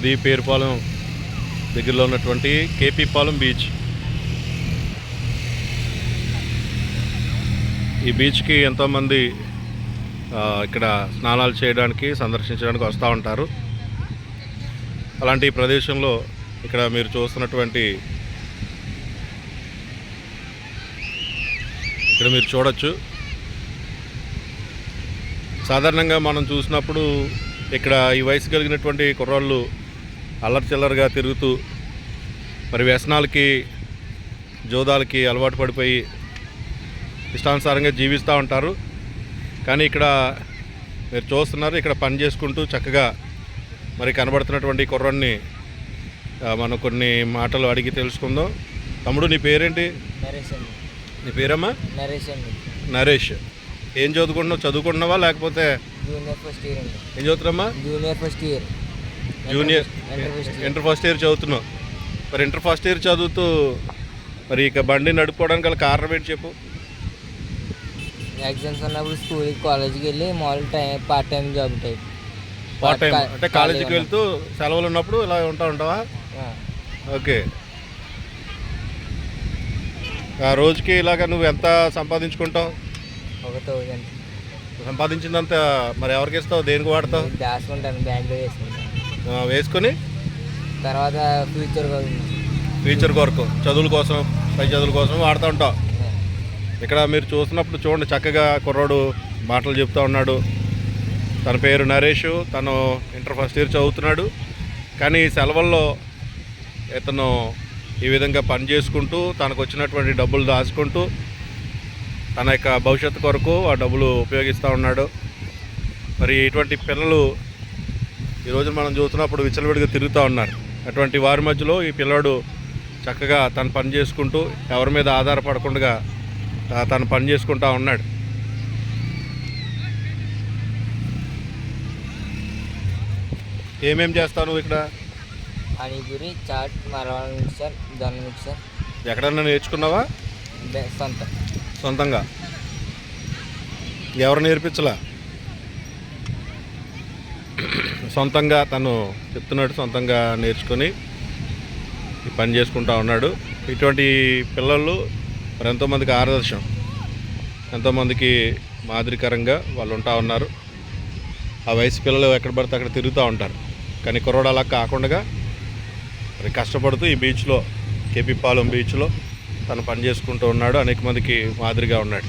ఇది పేరుపాలెం దగ్గరలో ఉన్నటువంటి కేపీ పాలెం బీచ్. ఈ బీచ్కి ఎంతోమంది ఇక్కడ స్నానాలు చేయడానికి సందర్శించడానికి వస్తూ ఉంటారు. అలాంటి ప్రదేశంలో ఇక్కడ మీరు చూస్తున్నటువంటి ఇక్కడ మీరు చూడొచ్చు. సాధారణంగా మనం చూసినప్పుడు ఇక్కడ ఈ వయసు కలిగినటువంటి కుర్రాళ్ళు అల్లరి చిల్లరగా తిరుగుతూ మరి వ్యసనాలకి జోదాలకి అలవాటు పడిపోయి ఇష్టానుసారంగా జీవిస్తూ ఉంటారు. కానీ ఇక్కడ మీరు చూస్తున్నారు, ఇక్కడ పని చేసుకుంటూ చక్కగా మరి కనబడుతున్నటువంటి కుర్రాన్ని మనం కొన్ని మాటలు అడిగి తెలుసుకుందాం. తమ్ముడు, నీ పేరేంటి? నరేష్ అండి. నీ పేరమ్మా? నరేష్ అండి. నరేష్, ఏం చదువుకుంటున్నావు? చదువుకుంటున్నావా లేకపోతే? జూనియర్ ఫస్ట్ ఇయర్ అండి. ఏం చదువుతున్నామ్మా? Junior first year. Inter first year చదువుతున్నావు. మరి ఇంటర్ ఫస్ట్ ఇయర్ చదువుతూ మరి ఇక బండి నడుపుకోవడానికి గల కారణం ఏంటి చెప్పు? ఎగ్జామ్స్ ఉన్నప్పుడు స్కూల్కి కాలేజీకి వెళ్ళి మామూలు part time job type. Part time అంటే కాలేజీకి వెళ్తూ సెలవులు ఉన్నప్పుడు ఇలా ఉంటావా? ఓకే. ఆ రోజుకి ఇలాగ నువ్వు ఎంత సంపాదించుకుంటావు? 1000. సంపాదించిందంతా మరి ఎవరికి ఇస్తావు? దేనికి వాడతావు? దాచుకుంటాను, బ్యాంక్లో వేసుకుంటాను. వేసుకొని తర్వాత ఫ్యూచర్ కొరకు చదువుల కోసం, పై చదువుల కోసం వాడుతూ ఉంటావు. ఇక్కడ మీరు చూస్తున్నప్పుడు చూడండి, చక్కగా కుర్రాడు మాటలు చెప్తూ ఉన్నాడు. తన పేరు నరేష్, తను ఇంటర్ ఫస్ట్ ఇయర్ చదువుతున్నాడు. కానీ సెలవుల్లో ఇతను ఈ విధంగా పని చేసుకుంటూ తనకు వచ్చినటువంటి డబ్బులు దాచుకుంటూ తన యొక్క భవిష్యత్తు కొరకు ఆ డబ్బులు ఉపయోగిస్తూ ఉన్నాడు. మరి ఇటువంటి పిల్లలు ఈరోజు మనం చూస్తున్నప్పుడు విచ్చలవిడిగా తిరుగుతూ ఉన్నారు. అటువంటి వారి మధ్యలో ఈ పిల్లాడు చక్కగా తను పని చేసుకుంటూ ఎవరి మీద ఆధారపడకుండా తను పని చేసుకుంటూ ఉన్నాడు. ఏమేం చేస్తావు నువ్వు ఇక్కడ? పానీపూరి, చాట్, మరవాళ్ళ మిక్సర్, దొన్న మిక్సర్. ఎక్కడన్నా నేర్చుకున్నావా? సొంతంగా? ఎవరు నేర్పించలా? సొంతంగా తను చెప్తున్నాడు, సొంతంగా నేర్చుకొని ఈ పని చేసుకుంటూ ఉన్నాడు. ఇటువంటి పిల్లలు మరి ఎంతోమందికి ఆదర్శం, ఎంతోమందికి మాదిరికరంగా వాళ్ళు ఉంటా ఉన్నారు. ఆ వయసు పిల్లలు ఎక్కడ పడితే అక్కడ తిరుగుతూ ఉంటారు. కానీ కుర్రోడు అలా కాకుండా మరి కష్టపడుతూ ఈ బీచ్లో, కేపీ పాలెం బీచ్లో తను పని చేసుకుంటూ ఉన్నాడు. అనేక మందికి మాదిరిగా ఉన్నాడు.